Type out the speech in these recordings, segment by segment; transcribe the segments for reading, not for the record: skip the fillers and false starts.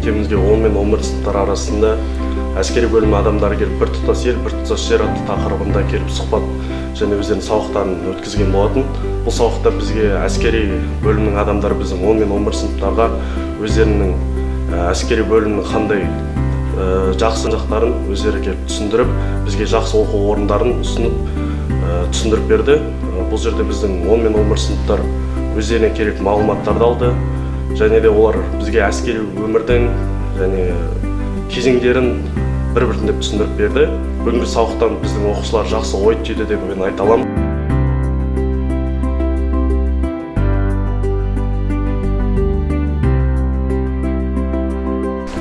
мектебімізге 10 мен 11 сыныптар арасында әскери бөлім адамдары келіп бір тұтас ел, бір тұтас жер атты тақырыбында келіп сұхбат және өздерінің сабақтарын өткізген болатын. Бұл сабақта бізге әскери бөлімнің адамдары біздің 10 мен 11 сыныптарға өздерінің әскери бөлімнің қандай жақсы жақтарын өздері келіп түсіндіріп, бізге жақсы оқу орындарын ұсынып түсіндіріп берді. Бұл жерде біздің 10 мен 11 сыныптар өздеріне керек мағлұматтарды алды, және де олар бізге әскери өмірдің және кезеңдерін бір-біртіндеп түсіндіріп берді. Бүгінгі сабақтан біздің оқушылар жақсы ой түйді деп мен айта аламын.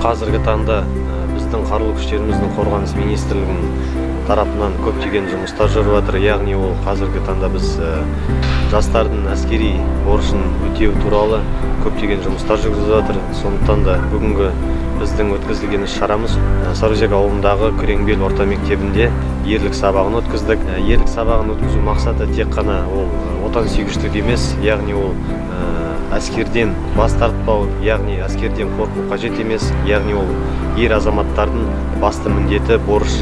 Қазіргі таңда біздің қарулы күштеріміздің қорғаныс министрлігінің тарапынан көптеген жұмыстар жүріп жатыр. Яғни ол қазіргі таңда біз жастардың әскери борышын өтеу туралы көптеген жұмыстар жүргізіп жатыр. Сондықтан да бүгінгі біздің өткізілген іс-шарамыз Сарыөзек ауылындағы Күреңбел орта мектебінде ерлік сабағын өткіздік. Ерлік сабағын өткізу мақсаты тек қана ол отансүйгіштік емес, яғни ол әскерден бас тартпау, яғни әскерден қорқу қажет емес, яғни ол ер азаматтардың басты міндеті борыш.